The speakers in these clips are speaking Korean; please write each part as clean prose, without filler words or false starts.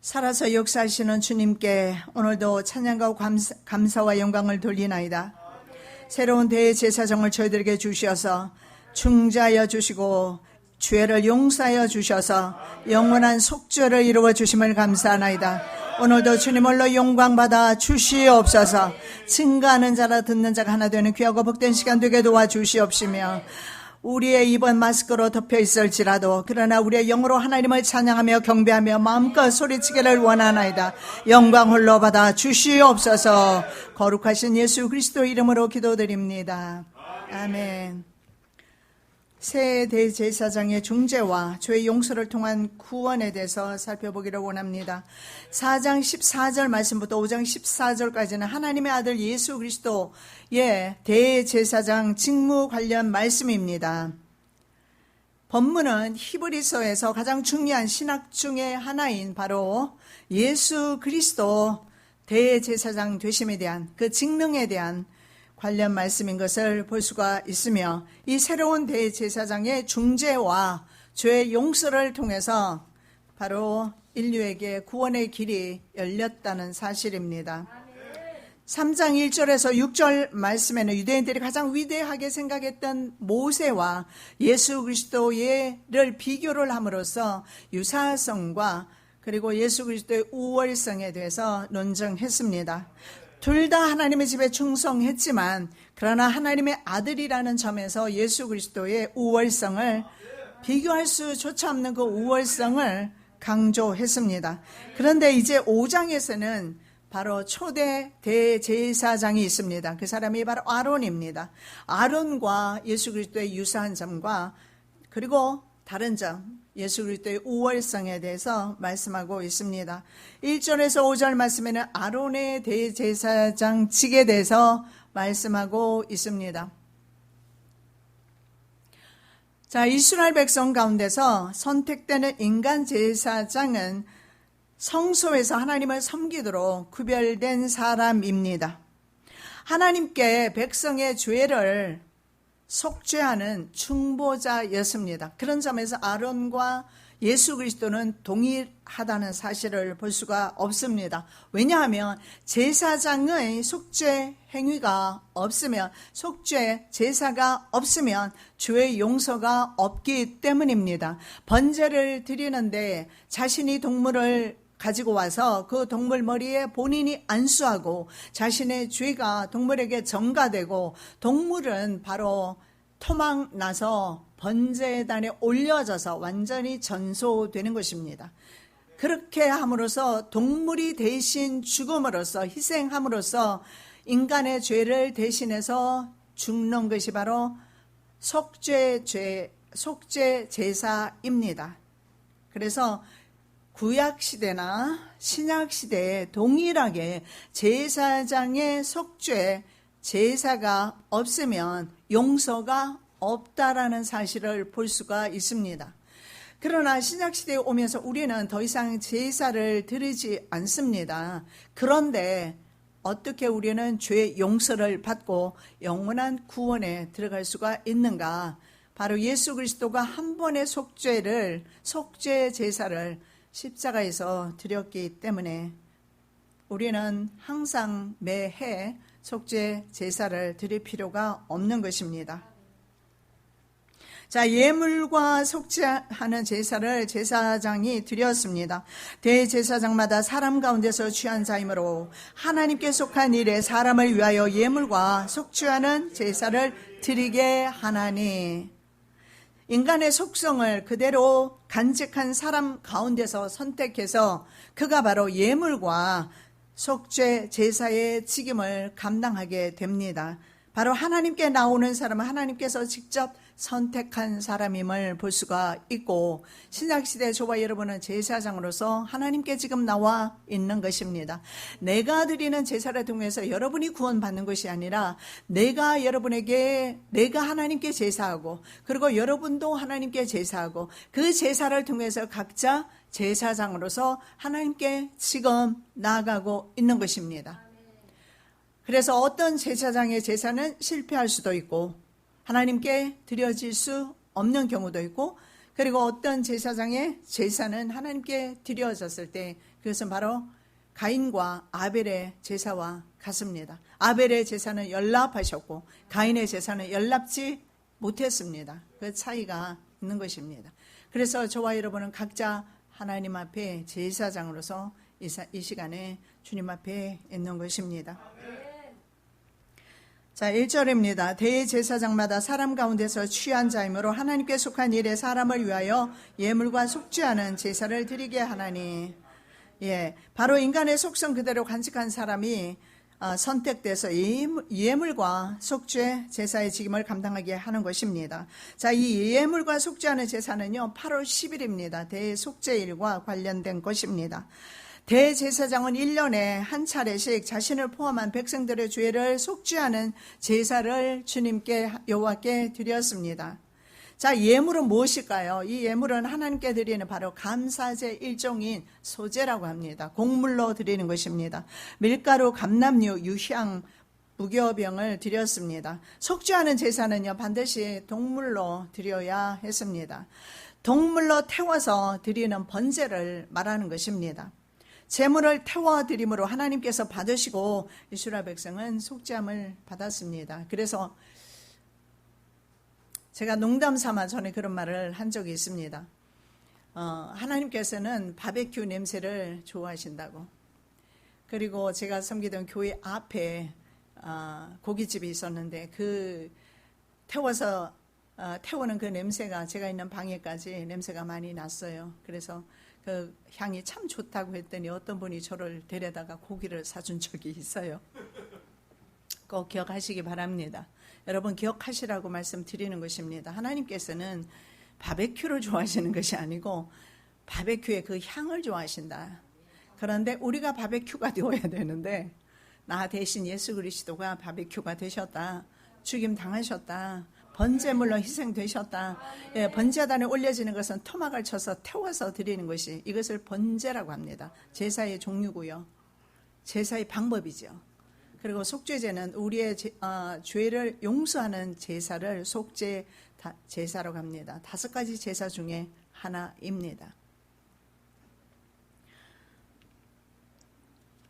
살아서 역사하시는 주님께 오늘도 찬양과 감사와 영광을 돌리나이다. 새로운 대제사장을 저희들에게 주셔서 중재하여 주시고 죄를 용서하여 주셔서 영원한 속죄를 이루어 주심을 감사하나이다. 오늘도 주님 홀로 영광받아 주시옵소서. 증거하는 자라 듣는 자가 하나 되는 귀하고 복된 시간 되게 도와주시옵시며, 우리의 입은 마스크로 덮여 있을지라도 그러나 우리의 영으로 하나님을 찬양하며 경배하며 마음껏 소리치기를 원하나이다. 영광 홀로 받아 주시옵소서. 거룩하신 예수 그리스도 이름으로 기도드립니다. 아멘. 새 대제사장의 중재와 죄의 용서를 통한 구원에 대해서 살펴보기를 원합니다. 4장 14절 말씀부터 5장 14절까지는 하나님의 아들 예수 그리스도의 대제사장 직무 관련 말씀입니다. 본문은 히브리서에서 가장 중요한 신학 중의 하나인 바로 예수 그리스도 대제사장 되심에 대한 그 직능에 대한 관련 말씀인 것을 볼 수가 있으며, 이 새로운 대제사장의 중재와 죄의 용서를 통해서 바로 인류에게 구원의 길이 열렸다는 사실입니다. 3장 1절에서 6절 말씀에는 유대인들이 가장 위대하게 생각했던 모세와 예수 그리스도를 비교를 함으로써 유사성과 그리고 예수 그리스도의 우월성에 대해서 논증했습니다. 둘 다 하나님의 집에 충성했지만 그러나 하나님의 아들이라는 점에서 예수 그리스도의 우월성을 비교할 수조차 없는 그 우월성을 강조했습니다. 그런데 이제 5장에서는 바로 초대 대제사장이 있습니다. 그 사람이 바로 아론입니다. 아론과 예수 그리스도의 유사한 점과 그리고 다른 점, 예수 그리스도의 우월성에 대해서 말씀하고 있습니다. 1절에서 5절 말씀에는 아론의 대제사장직에 대해서 말씀하고 있습니다. 자, 이스라엘 백성 가운데서 선택되는 인간 제사장은 성소에서 하나님을 섬기도록 구별된 사람입니다. 하나님께 백성의 죄를 속죄하는 중보자였습니다. 그런 점에서 아론과 예수 그리스도는 동일하다는 사실을 볼 수가 없습니다. 왜냐하면 제사장의 속죄 행위가 없으면, 속죄 제사가 없으면 죄의 용서가 없기 때문입니다. 번제를 드리는데 자신이 동물을 가지고 와서 그 동물 머리에 본인이 안수하고 자신의 죄가 동물에게 전가되고 동물은 바로 토막 나서 번제단에 올려져서 완전히 전소되는 것입니다. 그렇게 함으로써 동물이 대신 죽음으로써 희생함으로써 인간의 죄를 대신해서 죽는 것이 바로 속죄 제사입니다. 그래서 구약시대나 신약시대에 동일하게 제사장의 속죄 제사가 없으면 용서가 없다라는 사실을 볼 수가 있습니다. 그러나 신약시대에 오면서 우리는 더 이상 제사를 드리지 않습니다. 그런데 어떻게 우리는 죄 용서를 받고 영원한 구원에 들어갈 수가 있는가? 바로 예수 그리스도가 한 번의 속죄 제사를 십자가에서 드렸기 때문에 우리는 항상 매해 속죄 제사를 드릴 필요가 없는 것입니다. 자, 예물과 속죄하는 제사를 제사장이 드렸습니다. 대제사장마다 사람 가운데서 취한 자이므로 하나님께 속한 일에 사람을 위하여 예물과 속죄하는 제사를 드리게 하나니, 인간의 속성을 그대로 간직한 사람 가운데서 선택해서 그가 바로 예물과 속죄 제사의 직임을 감당하게 됩니다. 바로 하나님께 나오는 사람은 하나님께서 직접 선택한 사람임을 볼 수가 있고, 신약시대 저와 여러분은 제사장으로서 하나님께 지금 나와 있는 것입니다. 내가 드리는 제사를 통해서 여러분이 구원받는 것이 아니라 내가 하나님께 제사하고 그리고 여러분도 하나님께 제사하고 그 제사를 통해서 각자 제사장으로서 하나님께 지금 나아가고 있는 것입니다. 그래서 어떤 제사장의 제사는 실패할 수도 있고 하나님께 드려질 수 없는 경우도 있고, 그리고 어떤 제사장의 제사는 하나님께 드려졌을 때 그것은 바로 가인과 아벨의 제사와 같습니다. 아벨의 제사는 연납하셨고 가인의 제사는 연납지 못했습니다. 그 차이가 있는 것입니다. 그래서 저와 여러분은 각자 하나님 앞에 제사장으로서 이 시간에 주님 앞에 있는 것입니다. 자, 1절입니다. 대제사장마다 사람 가운데서 취한 자이므로 하나님께 속한 일에 사람을 위하여 예물과 속죄하는 제사를 드리게 하나니. 예, 바로 인간의 속성 그대로 간직한 사람이 선택돼서 예물과 속죄 제사의 직임을 감당하게 하는 것입니다. 자, 이 예물과 속죄하는 제사는요 8월 10일입니다. 대속죄일과 관련된 것입니다. 대제사장은 1년에 한 차례씩 자신을 포함한 백성들의 죄를 속죄하는 제사를 주님께 여호와께 드렸습니다. 자, 예물은 무엇일까요? 이 예물은 하나님께 드리는 바로 감사제 일종인 소제라고 합니다. 곡물로 드리는 것입니다. 밀가루, 감람류, 유향, 무교병을 드렸습니다. 속죄하는 제사는요 반드시 동물로 드려야 했습니다. 동물로 태워서 드리는 번제를 말하는 것입니다. 제물을 태워 드림으로 하나님께서 받으시고 이스라엘 백성은 속죄함을 받았습니다. 그래서 제가 농담 삼아 전에 그런 말을 한 적이 있습니다. 하나님께서는 바베큐 냄새를 좋아하신다고. 그리고 제가 섬기던 교회 앞에 고깃집이 있었는데 그 태우는 그 냄새가 제가 있는 방에까지 냄새가 많이 났어요. 그래서 그 향이 참 좋다고 했더니 어떤 분이 저를 데려다가 고기를 사준 적이 있어요. 꼭 기억하시기 바랍니다. 여러분 기억하시라고 말씀드리는 것입니다. 하나님께서는 바베큐를 좋아하시는 것이 아니고 바베큐의 그 향을 좋아하신다. 그런데 우리가 바베큐가 되어야 되는데 나 대신 예수 그리스도가 바베큐가 되셨다. 죽임 당하셨다. 번제물로 희생되셨다. 예, 번제단에 올려지는 것은 토막을 쳐서 태워서 드리는 것이 이것을 번제라고 합니다. 제사의 종류고요. 제사의 방법이죠. 그리고 속죄제는 우리의 죄를 용서하는 제사를 속죄 제사라고 합니다. 5가지 제사 중에 하나입니다.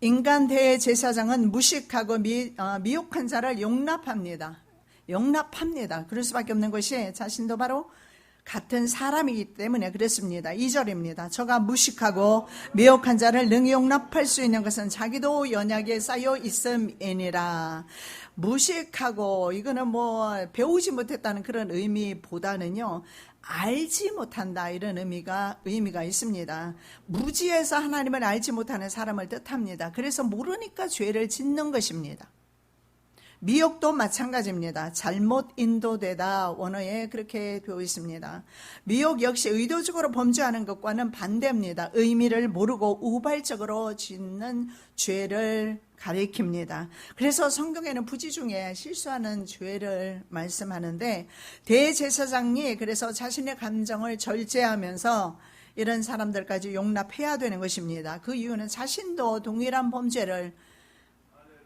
인간 대제사장은 무식하고 미혹한 자를 용납합니다. 그럴 수밖에 없는 것이 자신도 바로 같은 사람이기 때문에 그렇습니다. 2절입니다. 저가 무식하고 미혹한 자를 능히 용납할 수 있는 것은 자기도 연약에 쌓여 있음이니라. 무식하고 이거는 배우지 못했다는 그런 의미보다는요 알지 못한다 이런 의미가 있습니다. 무지해서 하나님을 알지 못하는 사람을 뜻합니다. 그래서 모르니까 죄를 짓는 것입니다. 미혹도 마찬가지입니다. 잘못 인도되다 원어에 그렇게 되어 있습니다. 미혹 역시 의도적으로 범죄하는 것과는 반대입니다. 의미를 모르고 우발적으로 짓는 죄를 가리킵니다. 그래서 성경에는 부지 중에 실수하는 죄를 말씀하는데 대제사장이 그래서 자신의 감정을 절제하면서 이런 사람들까지 용납해야 되는 것입니다. 그 이유는 자신도 동일한 범죄를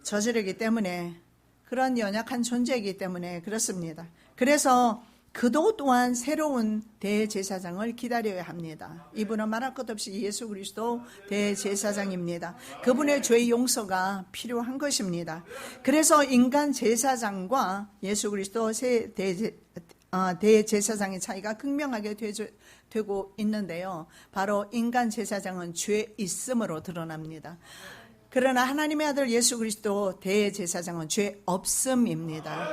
저지르기 때문에 그런 연약한 존재이기 때문에 그렇습니다. 그래서 그도 또한 새로운 대제사장을 기다려야 합니다. 이분은 말할 것 없이 예수 그리스도 대제사장입니다. 그분의 죄 용서가 필요한 것입니다. 그래서 인간 제사장과 예수 그리스도 대제사장의 차이가 극명하게 되고 있는데요. 바로 인간 제사장은 죄 있음으로 드러납니다. 그러나 하나님의 아들 예수 그리스도 대제사장은 죄 없음입니다.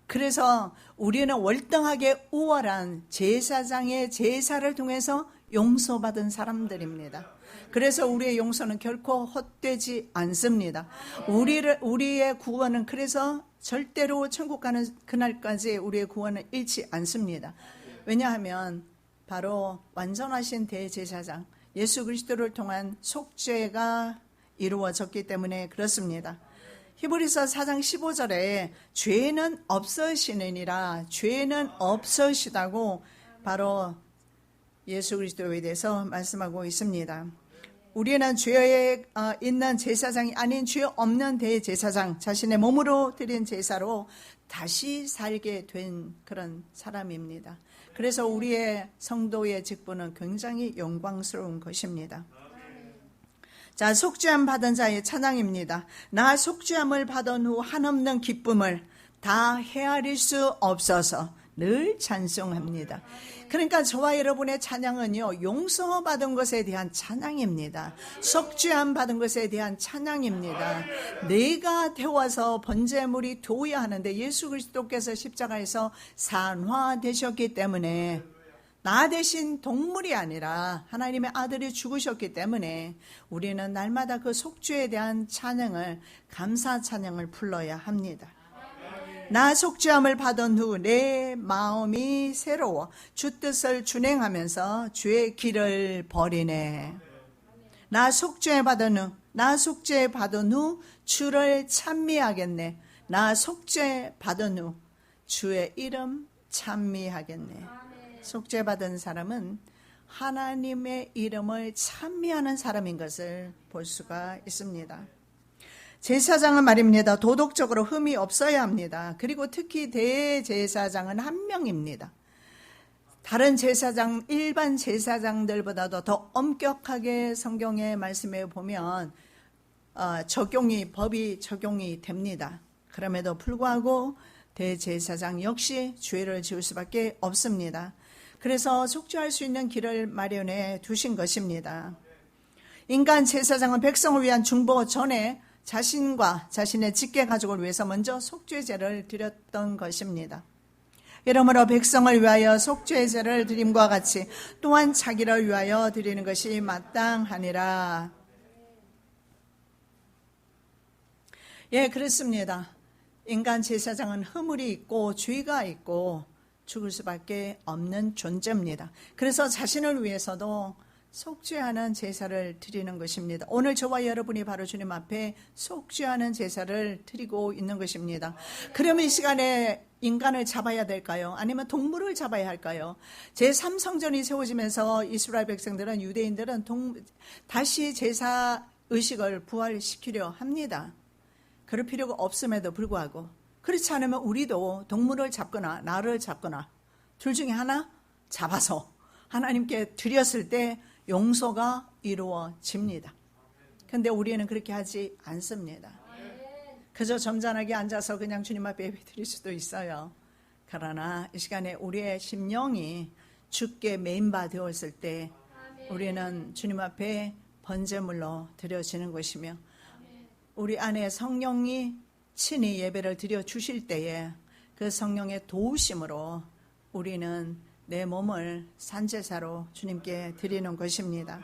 그래서 우리는 월등하게 우월한 제사장의 제사를 통해서 용서받은 사람들입니다. 그래서 우리의 용서는 결코 헛되지 않습니다. 우리의 구원은 그래서 절대로 천국 가는 그날까지 우리의 구원은 잃지 않습니다. 왜냐하면 바로 완전하신 대제사장 예수 그리스도를 통한 속죄가 이루어졌기 때문에 그렇습니다. 히브리서 4장 15절에 죄는 없으시느니라, 죄는 없으시다고 바로 예수 그리스도에 대해서 말씀하고 있습니다. 우리는 죄에 있는 제사장이 아닌 죄 없는 대제사장, 자신의 몸으로 드린 제사로 다시 살게 된 그런 사람입니다. 그래서 우리의 성도의 직분은 굉장히 영광스러운 것입니다. 자, 속죄함 받은 자의 찬양입니다. 나 속죄함을 받은 후 한없는 기쁨을 다 헤아릴 수 없어서 늘 찬송합니다. 그러니까 저와 여러분의 찬양은요, 용서받은 것에 대한 찬양입니다. 속죄함 받은 것에 대한 찬양입니다. 내가 태워서 번제물이 되어야 하는데 예수 그리스도께서 십자가에서 산화되셨기 때문에, 나 대신 동물이 아니라 하나님의 아들이 죽으셨기 때문에 우리는 날마다 그 속죄에 대한 찬양을, 감사 찬양을 불러야 합니다. 나 속죄함을 받은 후 내 마음이 새로워 주 뜻을 준행하면서 주의 길을 버리네. 나 속죄 받은 후 주를 찬미하겠네. 나 속죄 받은 후 주의 이름 찬미하겠네. 속죄 받은 사람은 하나님의 이름을 찬미하는 사람인 것을 볼 수가 있습니다. 제사장은 말입니다. 도덕적으로 흠이 없어야 합니다. 그리고 특히 대제사장은 한 명입니다. 다른 제사장, 일반 제사장들보다도 더 엄격하게 성경의 말씀에 보면 법이 적용이 됩니다. 그럼에도 불구하고 대제사장 역시 죄를 지을 수밖에 없습니다. 그래서 속죄할 수 있는 길을 마련해 두신 것입니다. 인간 제사장은 백성을 위한 중보 전에 자신과 자신의 직계 가족을 위해서 먼저 속죄제를 드렸던 것입니다. 이러므로 백성을 위하여 속죄제를 드림과 같이 또한 자기를 위하여 드리는 것이 마땅하니라. 예, 그렇습니다. 인간 제사장은 허물이 있고 죄가 있고 죽을 수밖에 없는 존재입니다. 그래서 자신을 위해서도 속죄하는 제사를 드리는 것입니다. 오늘 저와 여러분이 바로 주님 앞에 속죄하는 제사를 드리고 있는 것입니다. 그러면 이 시간에 인간을 잡아야 될까요? 아니면 동물을 잡아야 할까요? 제3성전이 세워지면서 이스라엘 백성들은, 유대인들은 다시 제사 의식을 부활시키려 합니다. 그럴 필요가 없음에도 불구하고, 그렇지 않으면 우리도 동물을 잡거나 나를 잡거나 둘 중에 하나 잡아서 하나님께 드렸을 때 용서가 이루어집니다. 그런데 우리는 그렇게 하지 않습니다. 그저 점잖하게 앉아서 그냥 주님 앞에 예배 드릴 수도 있어요. 그러나 이 시간에 우리의 심령이 주께 메인바 되었을 때 우리는 주님 앞에 번제물로 드려지는 것이며, 우리 안에 성령이 친히 예배를 드려 주실 때에 그 성령의 도우심으로 우리는 내 몸을 산제사로 주님께 드리는 것입니다.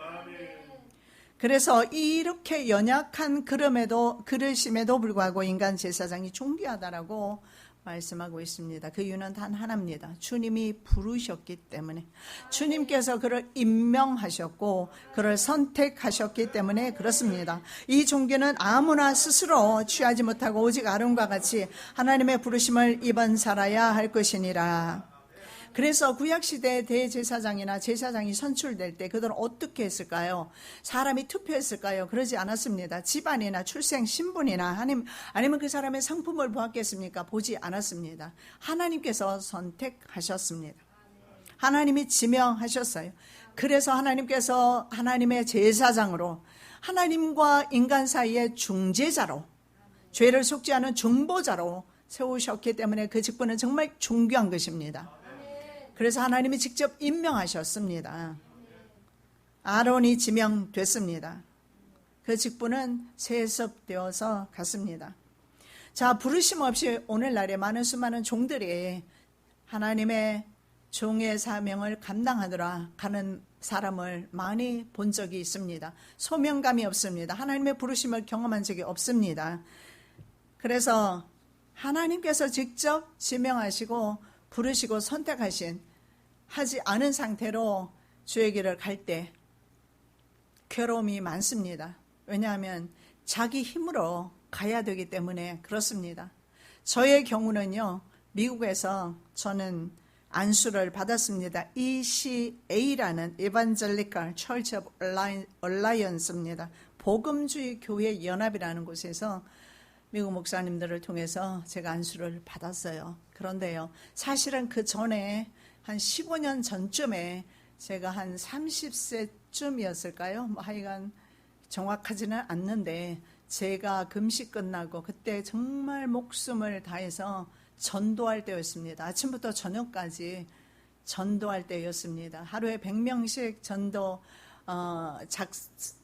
그래서 이렇게 연약한 그릇임에도 불구하고 인간 제사장이 존귀하다라고 말씀하고 있습니다. 그 이유는 단 하나입니다. 주님이 부르셨기 때문에, 주님께서 그를 임명하셨고 그를 선택하셨기 때문에 그렇습니다. 이 종교는 아무나 스스로 취하지 못하고 오직 아론과 같이 하나님의 부르심을 입은 살아야 할 것이니라. 그래서 구약시대 대제사장이나 제사장이 선출될 때 그들은 어떻게 했을까요? 사람이 투표했을까요? 그러지 않았습니다. 집안이나 출생 신분이나 아니면 그 사람의 성품을 보았겠습니까? 보지 않았습니다. 하나님께서 선택하셨습니다. 하나님이 지명하셨어요. 그래서 하나님께서 하나님의 제사장으로, 하나님과 인간 사이의 중재자로, 죄를 속죄하는 중보자로 세우셨기 때문에 그 직분은 정말 존귀한 것입니다. 그래서 하나님이 직접 임명하셨습니다. 아론이 지명됐습니다. 그 직분은 세습되어서 갔습니다. 자, 부르심 없이 오늘날에 많은 수많은 종들이 하나님의 종의 사명을 감당하느라 가는 사람을 많이 본 적이 있습니다. 소명감이 없습니다. 하나님의 부르심을 경험한 적이 없습니다. 그래서 하나님께서 직접 지명하시고 부르시고 선택하신, 하지 않은 상태로 주의 길을 갈 때 괴로움이 많습니다. 왜냐하면 자기 힘으로 가야 되기 때문에 그렇습니다. 저의 경우는요, 미국에서 저는 안수를 받았습니다. ECA라는 Evangelical Church of Alliance입니다. 복음주의 교회 연합이라는 곳에서 미국 목사님들을 통해서 제가 안수를 받았어요. 그런데요, 사실은 그 전에 한 15년 전쯤에 제가 한 30세쯤이었을까요? 하여간 정확하지는 않는데 제가 금식 끝나고 그때 정말 목숨을 다해서 전도할 때였습니다. 아침부터 저녁까지 전도할 때였습니다. 하루에 100명씩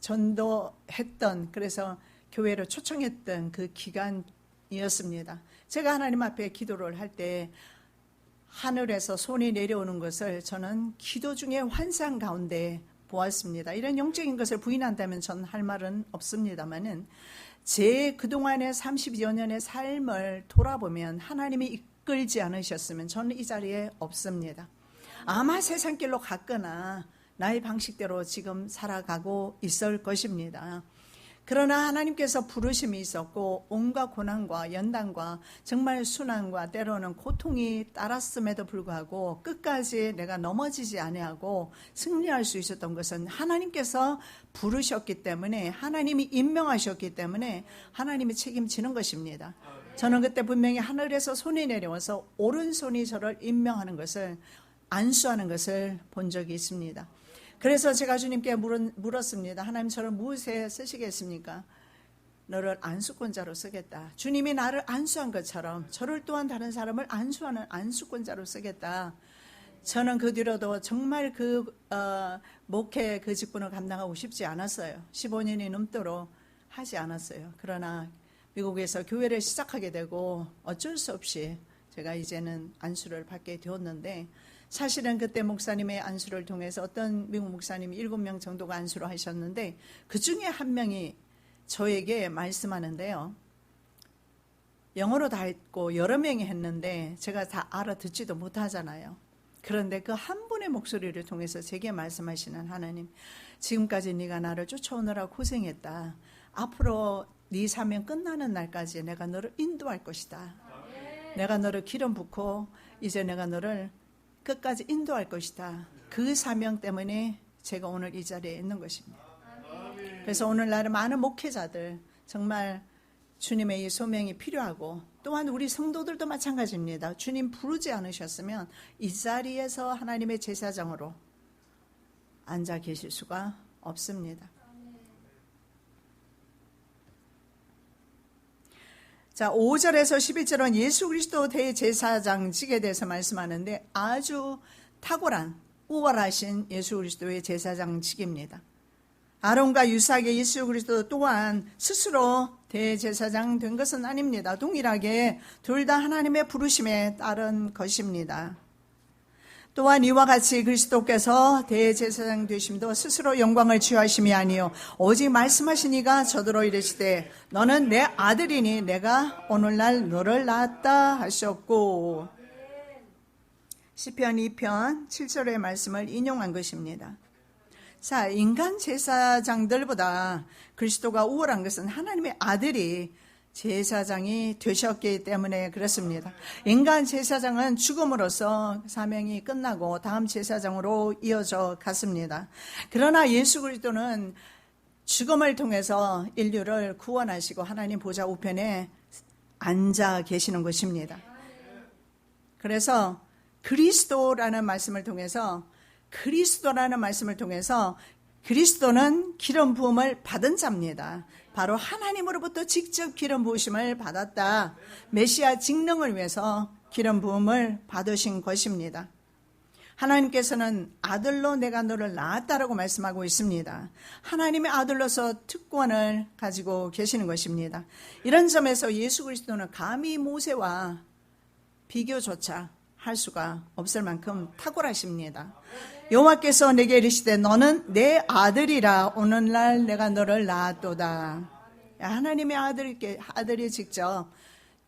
전도했던, 그래서 교회로 초청했던 그 기간이었습니다. 제가 하나님 앞에 기도를 할 때 하늘에서 손이 내려오는 것을 저는 기도 중에 환상 가운데 보았습니다. 이런 영적인 것을 부인한다면 전 할 말은 없습니다만은, 제 그동안의 30여 년의 삶을 돌아보면 하나님이 이끌지 않으셨으면 저는 이 자리에 없습니다. 아마 세상 길로 갔거나 나의 방식대로 지금 살아가고 있을 것입니다. 그러나 하나님께서 부르심이 있었고 온갖 고난과 연단과 정말 순환과 때로는 고통이 따랐음에도 불구하고 끝까지 내가 넘어지지 아니하고 승리할 수 있었던 것은 하나님께서 부르셨기 때문에, 하나님이 임명하셨기 때문에 하나님이 책임지는 것입니다. 저는 그때 분명히 하늘에서 손이 내려와서 오른손이 저를 임명하는 것을, 안수하는 것을 본 적이 있습니다. 그래서 제가 주님께 물었습니다. 하나님, 저를 무엇에 쓰시겠습니까? 너를 안수권자로 쓰겠다. 주님이 나를 안수한 것처럼 저를 또한 다른 사람을 안수하는 안수권자로 쓰겠다. 저는 그 뒤로도 정말 목회 그 직분을 감당하고 싶지 않았어요. 15년이 넘도록 하지 않았어요. 그러나 미국에서 교회를 시작하게 되고 어쩔 수 없이 제가 이제는 안수를 받게 되었는데, 사실은 그때 목사님의 안수를 통해서 어떤 미국 목사님이 7명 정도가 안수를 하셨는데 그 중에 한 명이 저에게 말씀하는데요. 영어로 다 했고 여러 명이 했는데 제가 다 알아듣지도 못하잖아요. 그런데 그 한 분의 목소리를 통해서 제게 말씀하시는, 하나님, 지금까지 네가 나를 쫓아오느라 고생했다. 앞으로 네 사명 끝나는 날까지 내가 너를 인도할 것이다. 내가 너를 기름 붓고 이제 내가 너를 끝까지 인도할 것이다. 그 사명 때문에 제가 오늘 이 자리에 있는 것입니다. 그래서 오늘날은 많은 목회자들 정말 주님의 이 소명이 필요하고, 또한 우리 성도들도 마찬가지입니다. 주님 부르지 않으셨으면 이 자리에서 하나님의 제사장으로 앉아 계실 수가 없습니다. 자, 5절에서 11절은 예수 그리스도 대제사장직에 대해서 말씀하는데 아주 탁월한, 우월하신 예수 그리스도의 제사장직입니다. 아론과 유사하게 예수 그리스도 또한 스스로 대제사장 된 것은 아닙니다. 동일하게 둘 다 하나님의 부르심에 따른 것입니다. 또한 이와 같이 그리스도께서 대제사장 되심도 스스로 영광을 취하심이 아니요 오직 말씀하시니가 저더러 이르시되 너는 내 아들이니 내가 오늘날 너를 낳았다 하셨고, 시편 2편 7절의 말씀을 인용한 것입니다. 자, 인간 제사장들보다 그리스도가 우월한 것은 하나님의 아들이 제사장이 되셨기 때문에 그렇습니다. 인간 제사장은 죽음으로써 사명이 끝나고 다음 제사장으로 이어져 갔습니다. 그러나 예수 그리스도는 죽음을 통해서 인류를 구원하시고 하나님 보좌 우편에 앉아 계시는 것입니다. 그래서 그리스도라는 말씀을 통해서 그리스도는 기름 부음을 받은 자입니다. 바로 하나님으로부터 직접 기름 부으심을 받았다. 메시아 직능을 위해서 기름 부음을 받으신 것입니다. 하나님께서는 아들로 내가 너를 낳았다라고 말씀하고 있습니다. 하나님의 아들로서 특권을 가지고 계시는 것입니다. 이런 점에서 예수 그리스도는 감히 모세와 비교조차 할 수가 없을 만큼 탁월하십니다. 여호와께서 내게 이르시되 너는 내 아들이라 오늘날 내가 너를 낳았도다. 하나님의 아들이 직접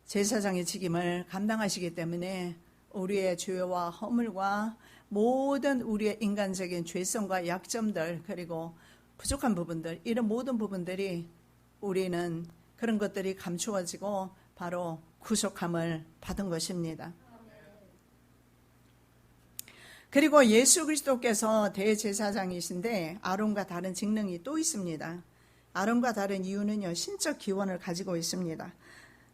제사장의 직임을 감당하시기 때문에 우리의 죄와 허물과 모든 우리의 인간적인 죄성과 약점들, 그리고 부족한 부분들, 이런 모든 부분들이 우리는 그런 것들이 감추어지고 바로 구속함을 받은 것입니다. 그리고 예수 그리스도께서 대제사장이신데 아론과 다른 직능이 또 있습니다. 아론과 다른 이유는요, 신적 기원을 가지고 있습니다.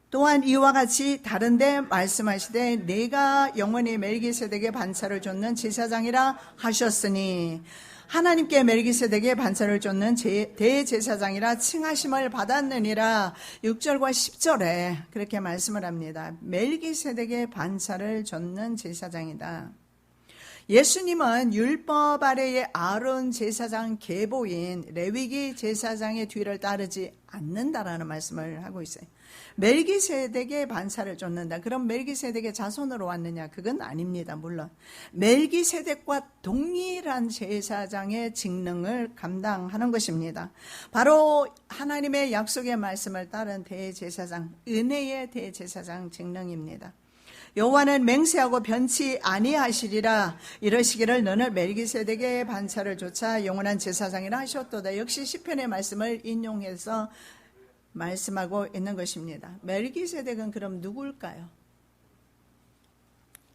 또한 이와 같이 다른데 말씀하시되 내가 영원히 멜기세덱의 반차를 줬는 제사장이라 하셨으니, 하나님께 멜기세덱의 반차를 쫓는 대제사장이라 칭하심을 받았느니라. 6절과 10절에 그렇게 말씀을 합니다. 멜기세덱의 반차를 쫓는 제사장이다. 예수님은 율법 아래의 아론 제사장 계보인 레위기 제사장의 뒤를 따르지 않는다라는 말씀을 하고 있어요. 멜기세덱의 반차를 쫓는다. 그럼 멜기세덱의 자손으로 왔느냐? 그건 아닙니다. 물론 멜기세덱과 동일한 제사장의 직능을 감당하는 것입니다. 바로 하나님의 약속의 말씀을 따른 대제사장, 은혜의 대제사장 직능입니다. 여호와는 맹세하고 변치 아니하시리라. 이러시기를 너는 멜기세덱의 반차를 쫓아 영원한 제사장이라 하셨도다. 역시 시편의 말씀을 인용해서 말씀하고 있는 것입니다. 멜기세덱은 그럼 누굴까요?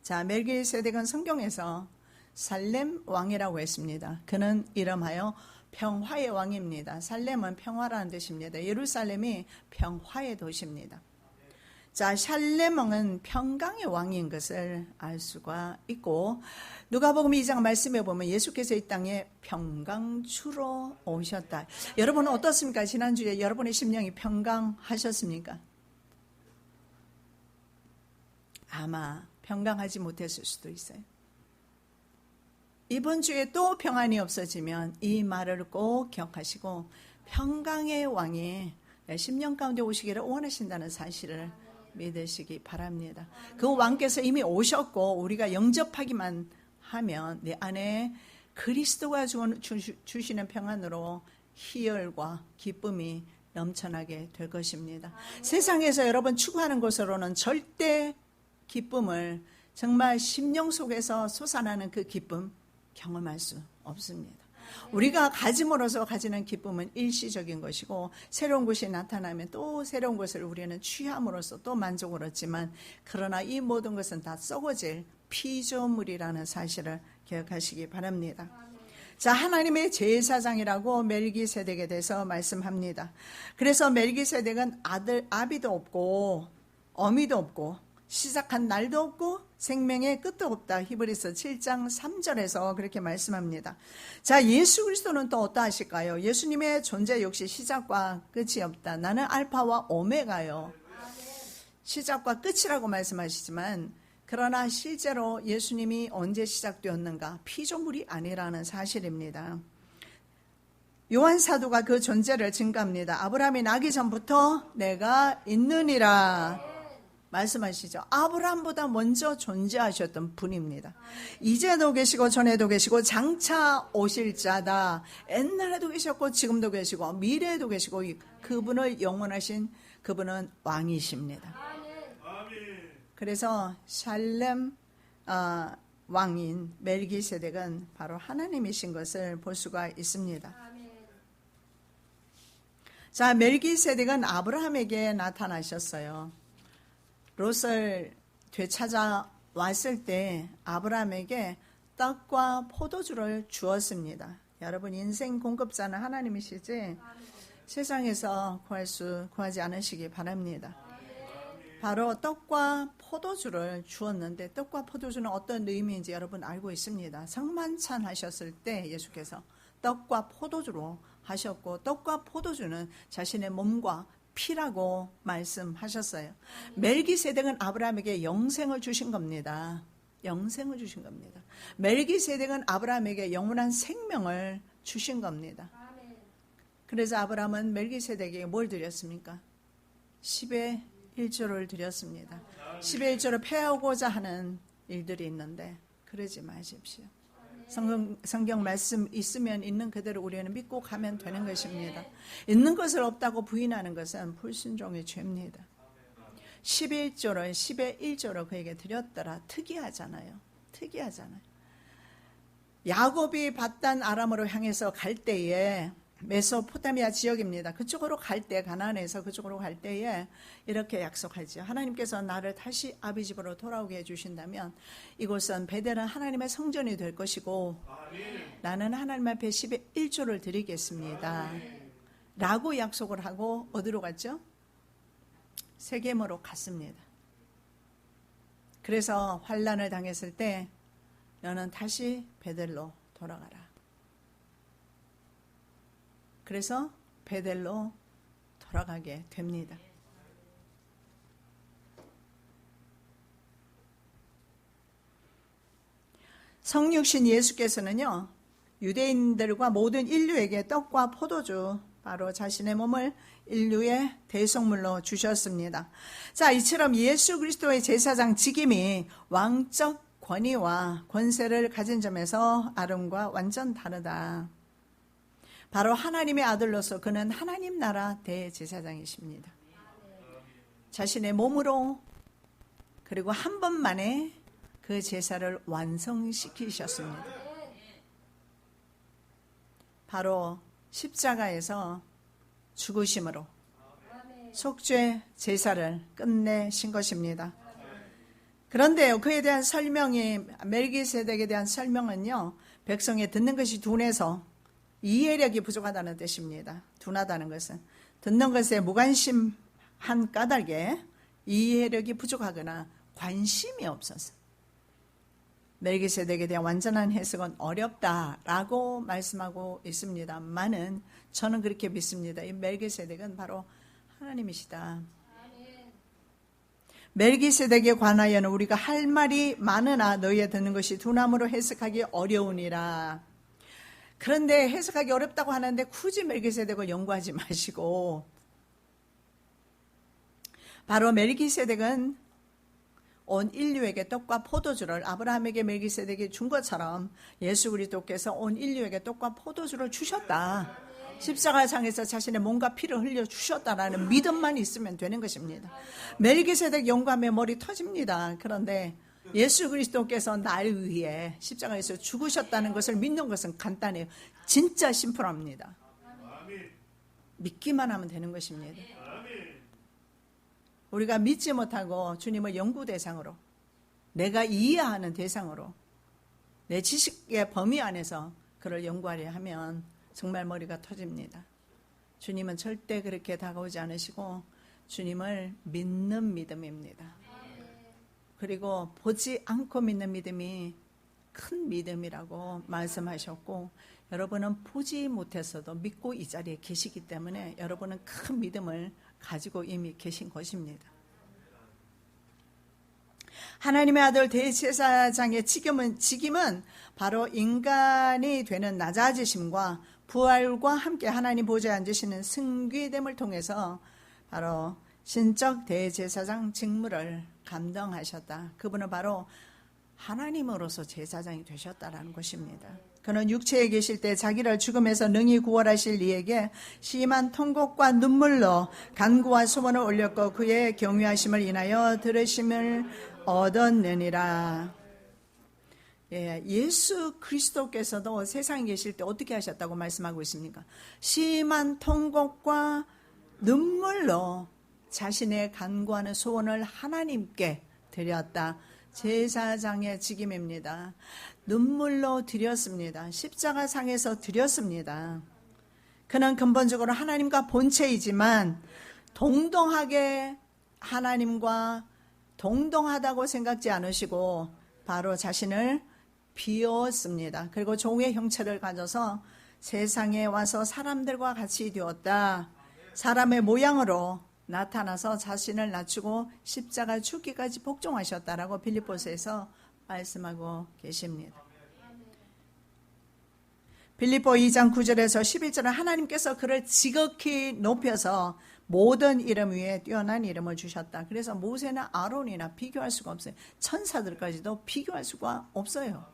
자, 멜기세덱은 성경에서 살렘 왕이라고 했습니다. 그는 이름하여 평화의 왕입니다. 살렘은 평화라는 뜻입니다. 예루살렘이 평화의 도시입니다. 자, 살렘 왕은 평강의 왕인 것을 알 수가 있고, 누가복음 2장 말씀에 보면 예수께서 이 땅에 평강주로 오셨다. 여러분은 어떻습니까? 지난주에 여러분의 심령이 평강하셨습니까? 아마 평강하지 못했을 수도 있어요. 이번 주에 또 평안이 없어지면 이 말을 꼭 기억하시고 평강의 왕이 심령 가운데 오시기를 원하신다는 사실을 믿으시기 바랍니다. 그 왕께서 이미 오셨고 우리가 영접하기만 하면 내 안에 그리스도가 주시는 평안으로 희열과 기쁨이 넘쳐나게 될 것입니다. 세상에서 여러분 추구하는 것으로는 절대 기쁨을, 정말 심령 속에서 솟아나는 그 기쁨 경험할 수 없습니다. 우리가 가짐으로써 가지는 기쁨은 일시적인 것이고, 새로운 것이 나타나면 또 새로운 것을 우리는 취함으로써 또 만족을 얻지만, 그러나 이 모든 것은 다 썩어질 피조물이라는 사실을 기억하시기 바랍니다. 자, 하나님의 제사장이라고 멜기세덱에 대해서 말씀합니다. 그래서 멜기세덱은 아비도 없고 어미도 없고 시작한 날도 없고 생명의 끝도 없다. 히브리서 7장 3절에서 그렇게 말씀합니다. 자, 예수 그리스도는 또 어떠하실까요? 예수님의 존재 역시 시작과 끝이 없다. 나는 알파와 오메가요. 시작과 끝이라고 말씀하시지만, 그러나 실제로 예수님이 언제 시작되었는가? 피조물이 아니라는 사실입니다. 요한 사도가 그 존재를 증거합니다. 아브라함이 나기 전부터 내가 있느니라 말씀하시죠. 아브라함보다 먼저 존재하셨던 분입니다. 이제도 계시고 전에도 계시고 장차 오실 자다. 옛날에도 계셨고 지금도 계시고 미래에도 계시고, 그분을 영원하신 그분은 왕이십니다. 그래서 살렘 왕인 멜기세덱은 바로 하나님이신 것을 볼 수가 있습니다. 자, 멜기세덱은 아브라함에게 나타나셨어요. 롯을 되찾아 왔을 때 아브라함에게 떡과 포도주를 주었습니다. 여러분, 인생 공급자는 하나님이시지 세상에서 구하지 않으시기 바랍니다. 바로 떡과 포도주를 주었는데, 떡과 포도주는 어떤 의미인지 여러분 알고 있습니다. 성만찬 하셨을 때 예수께서 떡과 포도주로 하셨고, 떡과 포도주는 자신의 몸과 피라고 말씀하셨어요. 멜기세덱은 아브라함에게 영생을 주신 겁니다. 영생을 주신 겁니다. 멜기세덱은 아브라함에게 영원한 생명을 주신 겁니다. 그래서 아브라함은 멜기세덱에게 뭘 드렸습니까? 10의 1조를 드렸습니다. 10의 1조를 패하고자 하는 일들이 있는데 그러지 마십시오. 성경 말씀 있으면 있는 그대로 우리는 믿고 가면 되는 것입니다. 있는 것을 없다고 부인하는 것은 불순종의 죄입니다. 11조를 10의 1조로 그에게 드렸더라. 특이하잖아요. 야곱이 밧단 아람으로 향해서 갈 때에, 메소포타미아 지역입니다. 그쪽으로 갈 때, 가나안에서 그쪽으로 갈 때에 이렇게 약속하죠. 하나님께서 나를 다시 아비 집으로 돌아오게 해주신다면 이곳은 베델은 하나님의 성전이 될 것이고 나는 하나님 앞에 10의 1조를 드리겠습니다 라고 약속을 하고 어디로 갔죠? 세겜으로 갔습니다. 그래서 환난을 당했을 때 너는 다시 베델로 돌아가라. 그래서 베델로 돌아가게 됩니다. 성육신 예수께서는요, 유대인들과 모든 인류에게 떡과 포도주, 바로 자신의 몸을 인류의 대속물로 주셨습니다. 자, 이처럼 예수 그리스도의 제사장 직임이 왕적 권위와 권세를 가진 점에서 아론과 완전 다르다. 바로 하나님의 아들로서 그는 하나님 나라 대제사장이십니다. 자신의 몸으로 그리고 한 번만에 그 제사를 완성시키셨습니다. 바로 십자가에서 죽으심으로 속죄 제사를 끝내신 것입니다. 그런데요, 그에 대한 설명이, 멜기세덱에 대한 설명은요, 백성이 듣는 것이 둔해서 이해력이 부족하다는 뜻입니다. 둔하다는 것은 듣는 것에 무관심한 까닭에 이해력이 부족하거나 관심이 없어서 멜기세덱에 대한 완전한 해석은 어렵다라고 말씀하고 있습니다만은 저는 그렇게 믿습니다. 이 멜기세덱은 바로 하나님이시다. 멜기세덱에 관하여는 우리가 할 말이 많으나 너희의 듣는 것이 둔함으로 해석하기 어려우니라. 그런데 해석하기 어렵다고 하는데 굳이 멜기세덱을 연구하지 마시고, 바로 멜기세덱은 온 인류에게 떡과 포도주를 아브라함에게 멜기세덱이 준 것처럼 예수 그리스도께서 온 인류에게 떡과 포도주를 주셨다. 십자가상에서 자신의 몸과 피를 흘려 주셨다라는 믿음만 있으면 되는 것입니다. 멜기세덱 연구하면 머리 터집니다. 그런데 예수 그리스도께서 나를 위해 십자가에서 죽으셨다는 것을 믿는 것은 간단해요. 진짜 심플합니다. 믿기만 하면 되는 것입니다. 우리가 믿지 못하고 주님을 연구 대상으로, 내가 이해하는 대상으로, 내 지식의 범위 안에서 그를 연구하려 하면 정말 머리가 터집니다. 주님은 절대 그렇게 다가오지 않으시고 주님을 믿는 믿음입니다. 그리고 보지 않고 믿는 믿음이 큰 믿음이라고 말씀하셨고, 여러분은 보지 못했어도 믿고 이 자리에 계시기 때문에 여러분은 큰 믿음을 가지고 이미 계신 것입니다. 하나님의 아들 대제사장의 직임은 바로 인간이 되는 낮아지심과 부활과 함께 하나님 보좌에 앉으시는 승귀됨을 통해서 바로 신적 대제사장 직무를 감당하셨다. 그분은 바로 하나님으로서 제사장이 되셨다라는 것입니다. 그는 육체에 계실 때 자기를 죽음에서 능히 구원하실 이에게 심한 통곡과 눈물로 간구와 소원을 올렸고 그의 경유하심을 인하여 들으심을 얻었느니라. 예수 그리스도께서도 세상에 계실 때 어떻게 하셨다고 말씀하고 있습니까? 심한 통곡과 눈물로 자신의 간구하는 소원을 하나님께 드렸다. 제사장의 직임입니다. 눈물로 드렸습니다. 십자가상에서 드렸습니다. 그는 근본적으로 하나님과 본체이지만 동등하게 하나님과 동등하다고 생각지 않으시고 바로 자신을 비웠습니다. 그리고 종의 형체를 가져서 세상에 와서 사람들과 같이 되었다. 사람의 모양으로 나타나서 자신을 낮추고 십자가 죽기까지 복종하셨다라고 빌립보서에서 말씀하고 계십니다. 빌립보 2장 9절에서 11절은 하나님께서 그를 지극히 높여서 모든 이름 위에 뛰어난 이름을 주셨다. 그래서 모세나 아론이나 비교할 수가 없어요. 천사들까지도 비교할 수가 없어요.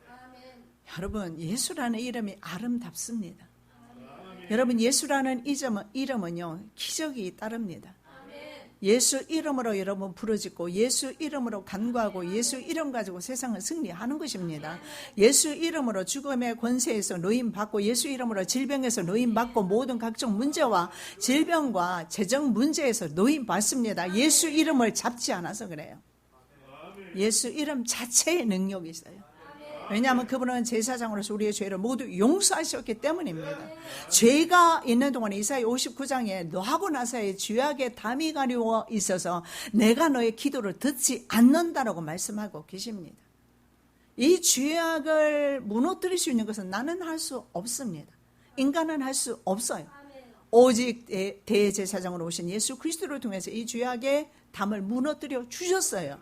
여러분, 예수라는 이름이 아름답습니다. 여러분, 예수라는 이름은요 기적이 따릅니다. 예수 이름으로 여러분 부르짖고 예수 이름으로 간구하고 예수 이름 가지고 세상을 승리하는 것입니다. 예수 이름으로 죽음의 권세에서 노임받고 예수 이름으로 질병에서 노임받고 모든 각종 문제와 질병과 재정 문제에서 노임받습니다. 예수 이름을 잡지 않아서 그래요. 예수 이름 자체의 능력이 있어요. 왜냐하면 그분은 제사장으로서 우리의 죄를 모두 용서하셨기 때문입니다. 죄가 있는 동안에 이사야 59장에 너하고 나사의 죄악의 담이 가리워 있어서 내가 너의 기도를 듣지 않는다라고 말씀하고 계십니다. 이 죄악을 무너뜨릴 수 있는 것은 나는 할 수 없습니다. 인간은 할 수 없어요. 오직 대제사장으로 오신 예수 그리스도를 통해서 이 죄악의 담을 무너뜨려 주셨어요.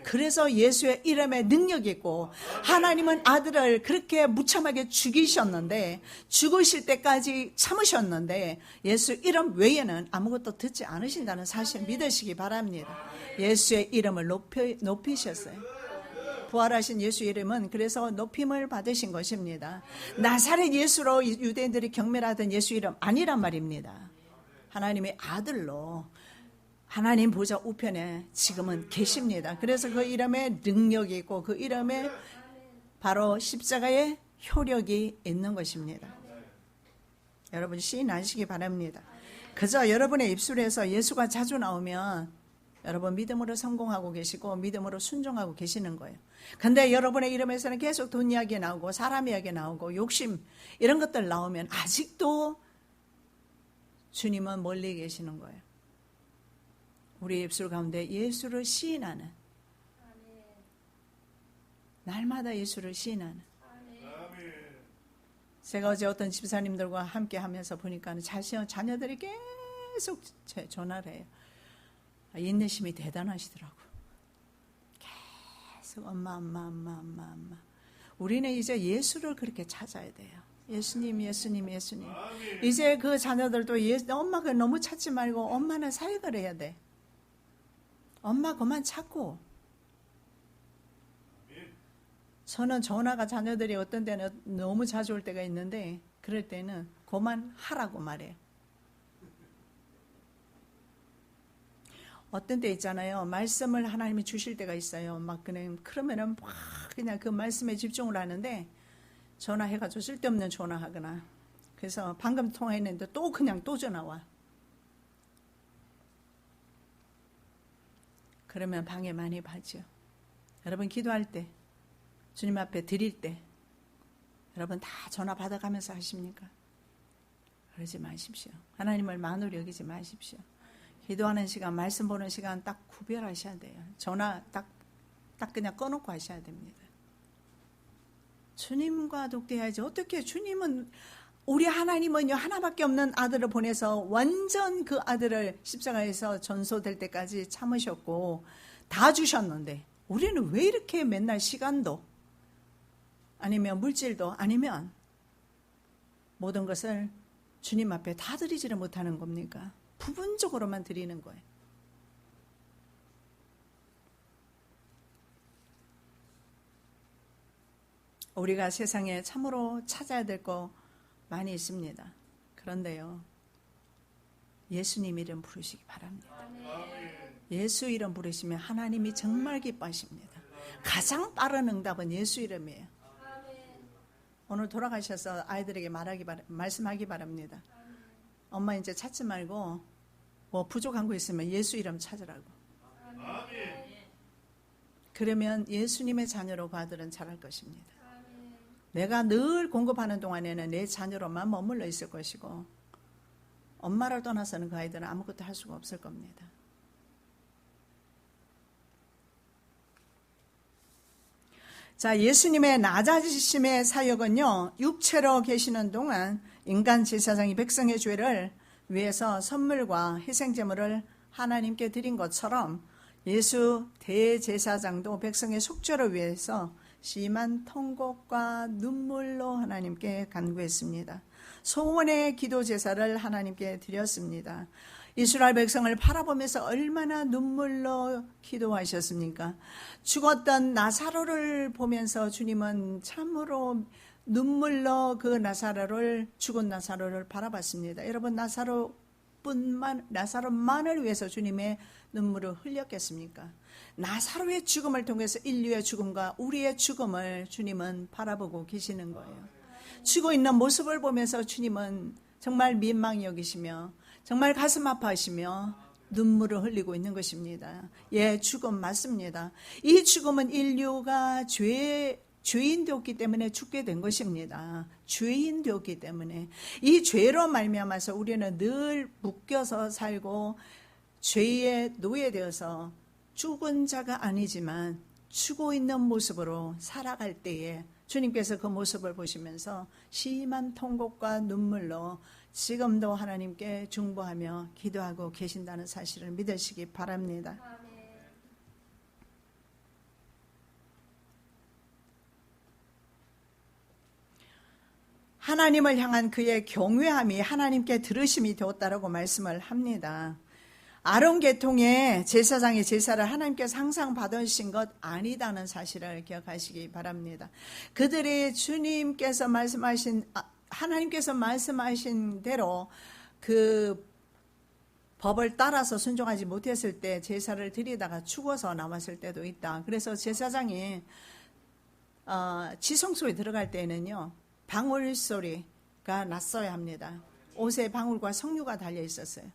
그래서 예수의 이름에 능력이 있고, 하나님은 아들을 그렇게 무참하게 죽이셨는데, 죽으실 때까지 참으셨는데 예수 이름 외에는 아무것도 듣지 않으신다는 사실 믿으시기 바랍니다. 예수의 이름을 높이셨어요. 부활하신 예수 이름은 그래서 높임을 받으신 것입니다. 나사렛 예수로 유대인들이 경멸하던 예수 이름 아니란 말입니다. 하나님의 아들로 하나님 보좌 우편에 지금은 계십니다. 그래서 그 이름에 능력이 있고 그 이름에 바로 십자가의 효력이 있는 것입니다. 여러분 시인하시기 바랍니다. 그저 여러분의 입술에서 예수가 자주 나오면 여러분 믿음으로 성공하고 계시고 믿음으로 순종하고 계시는 거예요. 근데 여러분의 이름에서는 계속 돈 이야기 나오고 사람 이야기 나오고 욕심 이런 것들 나오면 아직도 주님은 멀리 계시는 거예요. 우리 입술 가운데 예수를 시인하는, 날마다 예수를 시인하는. 제가 어제 어떤 집사님들과 함께 하면서 보니까 자녀들이 계속 전화를 해요. 인내심이 대단하시더라고. 계속 엄마. 우리는 이제 예수를 그렇게 찾아야 돼요. 예수님. 이제 그 자녀들도 엄마가 너무 찾지 말고 엄마는 사역을 해야 돼. 엄마 그만 찾고. 저는 전화가 자녀들이 어떤 때는 너무 자주 올 때가 있는데 그럴 때는 그만하라고 말해요. 어떤 때 있잖아요. 말씀을 하나님이 주실 때가 있어요. 그러면은 막 그냥 그 말씀에 집중을 하는데 전화해가지고 쓸데없는 전화하거나. 그래서 방금 통화했는데 또 전화와. 그러면 방해 많이 받죠. 여러분 기도할 때, 주님 앞에 드릴 때 여러분 다 전화 받아가면서 하십니까? 그러지 마십시오. 하나님을 만으로 여기지 마십시오. 기도하는 시간, 말씀 보는 시간 딱 구별하셔야 돼요. 전화 딱 그냥 꺼놓고 하셔야 됩니다. 주님과 독대해야지. 어떻게 주님은, 우리 하나님은요 하나밖에 없는 아들을 보내서 완전 그 아들을 십자가에서 전소될 때까지 참으셨고 다 주셨는데 우리는 왜 이렇게 맨날 시간도 아니면 물질도 아니면 모든 것을 주님 앞에 다 드리지를 못하는 겁니까? 부분적으로만 드리는 거예요. 우리가 세상에 참으로 찾아야 될 거 많이 있습니다. 그런데요, 예수님 이름 부르시기 바랍니다. 예수 이름 부르시면 하나님이 정말 기뻐하십니다. 가장 빠른 응답은 예수 이름이에요. 오늘 돌아가셔서 아이들에게 말씀하기 바랍니다. 엄마 이제 찾지 말고 뭐 부족한 거 있으면 예수 이름 찾으라고. 그러면 예수님의 자녀로 그 아들은 자랄 것입니다. 내가 늘 공급하는 동안에는 내 자녀로만 머물러 있을 것이고 엄마를 떠나서는 그 아이들은 아무것도 할 수가 없을 겁니다. 자, 예수님의 낮아지심의 사역은요, 육체로 계시는 동안 인간 제사장이 백성의 죄를 위해서 선물과 희생제물을 하나님께 드린 것처럼 예수 대제사장도 백성의 속죄를 위해서 심한 통곡과 눈물로 하나님께 간구했습니다. 소원의 기도 제사를 하나님께 드렸습니다. 이스라엘 백성을 바라보면서 얼마나 눈물로 기도하셨습니까? 죽었던 나사로를 보면서 주님은 참으로 눈물로 그 죽은 나사로를 바라봤습니다. 여러분, 나사로만을 위해서 주님의 눈물을 흘렸겠습니까? 나사로의 죽음을 통해서 인류의 죽음과 우리의 죽음을 주님은 바라보고 계시는 거예요. 죽어 있는 모습을 보면서 주님은 정말 민망히 여기시며 정말 가슴 아파하시며 눈물을 흘리고 있는 것입니다. 예, 죽음 맞습니다. 이 죽음은 인류가 죄인 되었기 때문에 죽게 된 것입니다. 죄인 되었기 때문에 이 죄로 말미암아서 우리는 늘 묶여서 살고 죄의 노예되어서 죽은 자가 아니지만 죽어 있는 모습으로 살아갈 때에 주님께서 그 모습을 보시면서 심한 통곡과 눈물로 지금도 하나님께 중보하며 기도하고 계신다는 사실을 믿으시기 바랍니다. 하나님을 향한 그의 경외함이 하나님께 들으심이 되었다라고 말씀을 합니다. 아론 계통의 제사장의 제사를 하나님께서 항상 받으신 것 아니다는 사실을 기억하시기 바랍니다. 그들이 하나님께서 말씀하신 대로 그 법을 따라서 순종하지 못했을 때 제사를 드리다가 죽어서 나왔을 때도 있다. 그래서 제사장이 지성소에 들어갈 때는요, 방울 소리가 났어야 합니다. 옷에 방울과 석류가 달려 있었어요.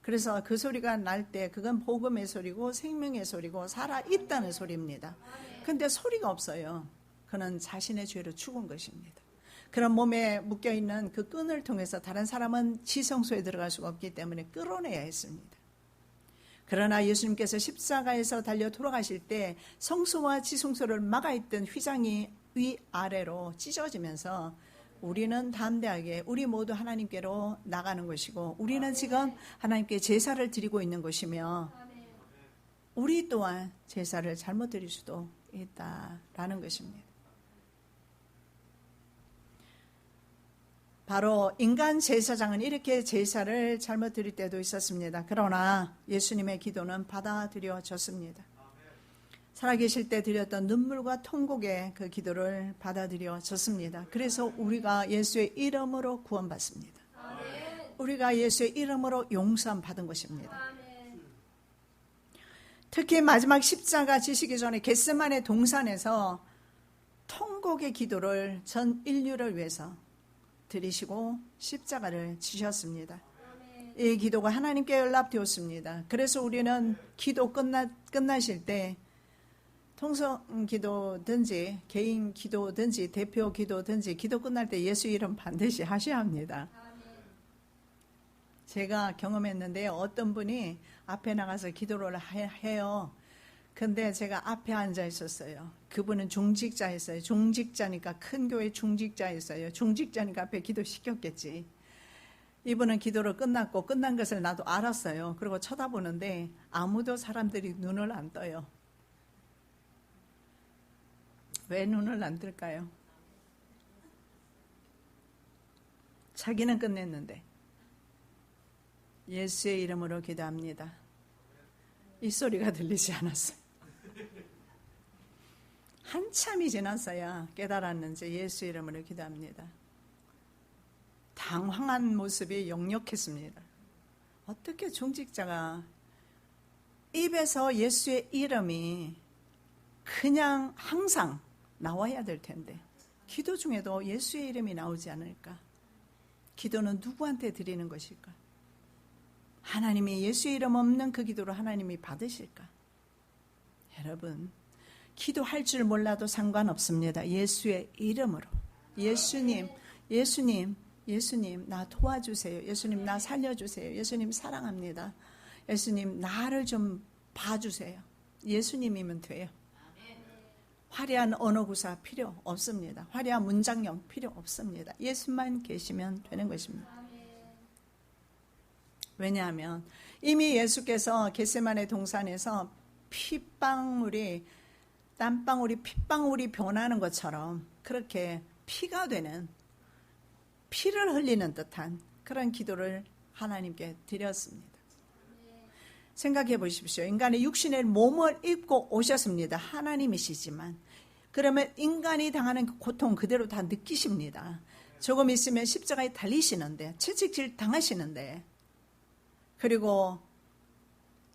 그래서 그 소리가 날 때 그건 복음의 소리고 생명의 소리고 살아있다는 소리입니다. 근데 소리가 없어요. 그는 자신의 죄로 죽은 것입니다. 그런 몸에 묶여있는 그 끈을 통해서 다른 사람은 지성소에 들어갈 수가 없기 때문에 끌어내야 했습니다. 그러나 예수님께서 십자가에서 달려 돌아가실 때 성소와 지성소를 막아있던 휘장이 위아래로 찢어지면서 우리는 담대하게 우리 모두 하나님께로 나가는 것이고, 우리는 지금 하나님께 제사를 드리고 있는 것이며 우리 또한 제사를 잘못 드릴 수도 있다라는 것입니다. 바로 인간 제사장은 이렇게 제사를 잘못 드릴 때도 있었습니다. 그러나 예수님의 기도는 받아들여졌습니다. 살아계실 때 드렸던 눈물과 통곡의 그 기도를 받아들여졌습니다. 그래서 우리가 예수의 이름으로 구원받습니다. 우리가 예수의 이름으로 용서함 받은 것입니다. 특히 마지막 십자가 지시기 전에 겟세마네 동산에서 통곡의 기도를 전 인류를 위해서 드리시고 십자가를 지셨습니다. 이 기도가 하나님께 연락되었습니다. 그래서 우리는 기도 끝나실 때 통성 기도든지 개인 기도든지 대표 기도든지 기도 끝날 때 예수 이름 반드시 하셔야 합니다. 제가 경험했는데요. 어떤 분이 앞에 나가서 기도를 해요. 근데 제가 앞에 앉아 있었어요. 그분은 중직자였어요. 중직자니까 큰 교회 중직자였어요. 중직자니까 앞에 기도 시켰겠지. 이분은 기도를 끝났고 끝난 것을 나도 알았어요. 그리고 쳐다보는데 아무도 사람들이 눈을 안 떠요. 왜 눈을 안 뜰까요? 자기는 끝냈는데. 예수의 이름으로 기도합니다. 이 소리가 들리지 않았어요. 한참이 지났어야 깨달았는지 예수 이름으로 기도합니다. 당황한 모습이 역력했습니다. 어떻게 중직자가 입에서 예수의 이름이 그냥 항상 나와야 될 텐데 기도 중에도 예수의 이름이 나오지 않을까? 기도는 누구한테 드리는 것일까? 하나님이 예수의 이름 없는 그 기도로 하나님이 받으실까? 여러분, 기도할 줄 몰라도 상관없습니다. 예수의 이름으로. 예수님, 나 도와주세요. 예수님, 나 살려주세요. 예수님, 사랑합니다. 예수님, 나를 좀 봐주세요. 예수님이면 돼요. 화려한 언어구사 필요 없습니다. 화려한 문장형 필요 없습니다. 예수만 계시면 되는 것입니다. 왜냐하면 이미 예수께서 겟세마네 동산에서 땀방울이 핏방울이 변하는 것처럼 그렇게 피가 되는, 피를 흘리는 듯한 그런 기도를 하나님께 드렸습니다. 생각해 보십시오. 인간의 육신의 몸을 입고 오셨습니다. 하나님이시지만. 그러면 인간이 당하는 고통 그대로 다 느끼십니다. 조금 있으면 십자가에 달리시는데, 채찍질 당하시는데, 그리고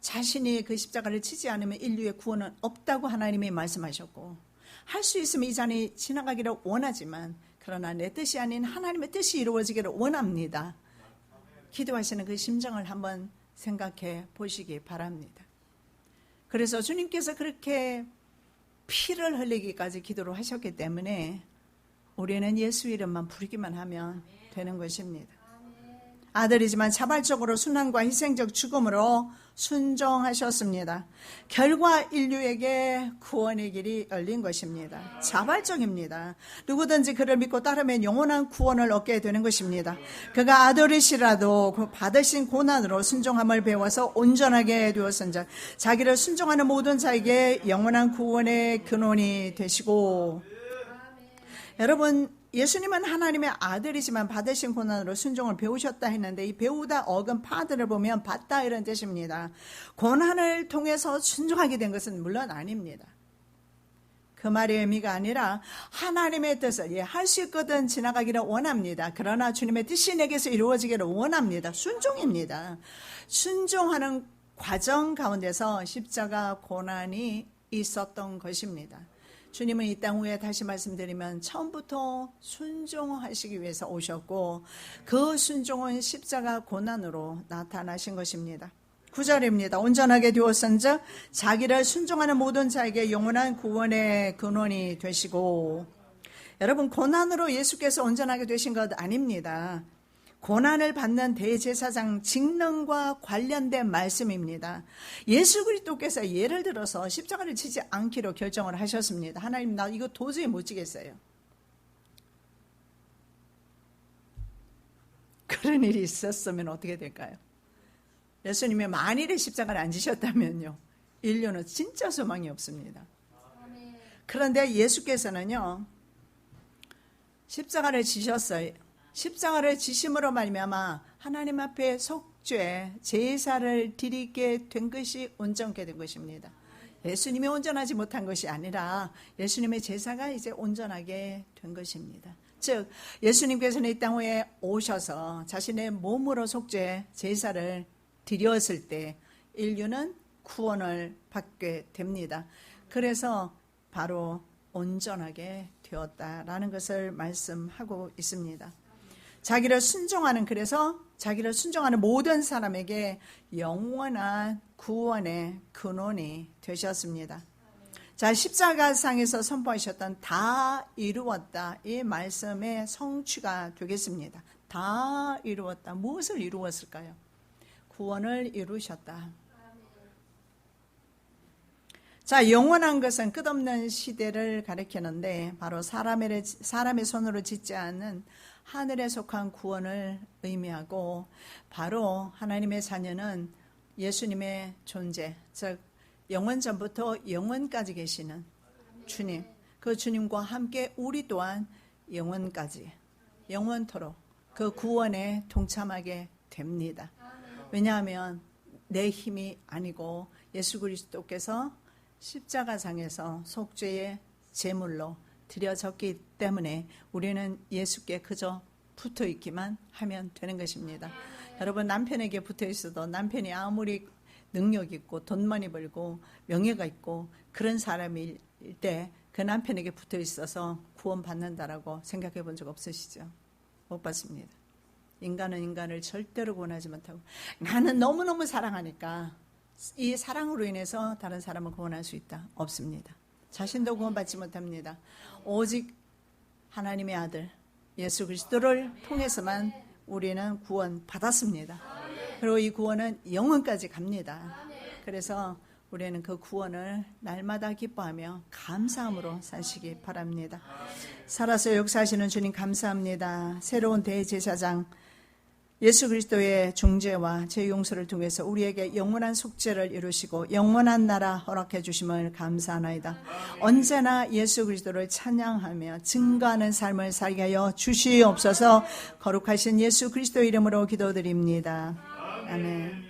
자신이 그 십자가를 치지 않으면 인류의 구원은 없다고 하나님이 말씀하셨고, 할 수 있으면 이 잔이 지나가기를 원하지만, 그러나 내 뜻이 아닌 하나님의 뜻이 이루어지기를 원합니다. 기도하시는 그 심정을 한번 생각해 보시기 바랍니다. 그래서 주님께서 그렇게 피를 흘리기까지 기도를 하셨기 때문에 우리는 예수 이름만 부르기만 하면 되는 것입니다. 아들이지만 자발적으로 순환과 희생적 죽음으로 순종하셨습니다. 결과 인류에게 구원의 길이 열린 것입니다. 자발적입니다. 누구든지 그를 믿고 따르면 영원한 구원을 얻게 되는 것입니다. 그가 아들이시라도 그 받으신 고난으로 순종함을 배워서 온전하게 되었은즉 자기를 순종하는 모든 자에게 영원한 구원의 근원이 되시고, 여러분, 예수님은 하나님의 아들이지만 받으신 고난으로 순종을 배우셨다 했는데, 이 배우다 어근 파드를 보면 받다 이런 뜻입니다. 고난을 통해서 순종하게 된 것은 물론 아닙니다. 그 말의 의미가 아니라 하나님의 뜻을 할 수 있거든 지나가기를 원합니다. 그러나 주님의 뜻이 내게서 이루어지기를 원합니다. 순종입니다. 순종하는 과정 가운데서 십자가 고난이 있었던 것입니다. 주님은 이 땅 후에 다시 말씀드리면 처음부터 순종하시기 위해서 오셨고, 그 순종은 십자가 고난으로 나타나신 것입니다. 9절입니다. 온전하게 되었은즉 자기를 순종하는 모든 자에게 영원한 구원의 근원이 되시고, 여러분, 고난으로 예수께서 온전하게 되신 것 아닙니다. 고난을 받는 대제사장 직능과 관련된 말씀입니다. 예수 그리스도께서 예를 들어서 십자가를 지지 않기로 결정을 하셨습니다. 하나님, 나 이거 도저히 못 지겠어요. 그런 일이 있었으면 어떻게 될까요? 예수님이 만일에 십자가를 안 지셨다면요, 인류는 진짜 소망이 없습니다. 그런데 예수께서는요, 십자가를 지셨어요. 십자가를 지심으로 말미암아 하나님 앞에 속죄 제사를 드리게 된 것이 온전케 된 것입니다. 예수님이 온전하지 못한 것이 아니라 예수님의 제사가 이제 온전하게 된 것입니다. 즉 예수님께서는 이 땅 위에 오셔서 자신의 몸으로 속죄 제사를 드렸을 때 인류는 구원을 받게 됩니다. 그래서 바로 온전하게 되었다라는 것을 말씀하고 있습니다. 자기를 순종하는, 그래서 자기를 순종하는 모든 사람에게 영원한 구원의 근원이 되셨습니다. 자, 십자가상에서 선포하셨던 다 이루었다, 이 말씀의 성취가 되겠습니다. 다 이루었다. 무엇을 이루었을까요? 구원을 이루셨다. 자, 영원한 것은 끝없는 시대를 가리키는데 바로 사람의 손으로 짓지 않은 하늘에 속한 구원을 의미하고, 바로 하나님의 자녀는 예수님의 존재, 즉 영원 전부터 영원까지 계시는 주님, 그 주님과 함께 우리 또한 영원까지, 영원토록 그 구원에 동참하게 됩니다. 왜냐하면 내 힘이 아니고 예수 그리스도께서 십자가상에서 속죄의 제물로 드려졌기 때문에 우리는 예수께 그저 붙어 있기만 하면 되는 것입니다. 여러분, 남편에게 붙어 있어도 남편이 아무리 능력 있고 돈 많이 벌고 명예가 있고 그런 사람일 때 그 남편에게 붙어 있어서 구원 받는다라고 생각해 본 적 없으시죠? 못 받습니다. 인간은 인간을 절대로 구원하지 못하고, 나는 너무너무 사랑하니까 이 사랑으로 인해서 다른 사람을 구원할 수 있다? 없습니다. 자신도 구원받지 못합니다. 오직 하나님의 아들 예수 그리스도를 통해서만 우리는 구원받았습니다. 그리고 이 구원은 영원까지 갑니다. 그래서 우리는 그 구원을 날마다 기뻐하며 감사함으로 사시기 바랍니다. 살아서 역사하시는 주님 감사합니다. 새로운 대제사장 예수 그리스도의 중재와 제 용서를 통해서 우리에게 영원한 속죄를 이루시고 영원한 나라 허락해 주심을 감사하나이다. 언제나 예수 그리스도를 찬양하며 증거하는 삶을 살게 하여 주시옵소서. 거룩하신 예수 그리스도 이름으로 기도드립니다. 아멘.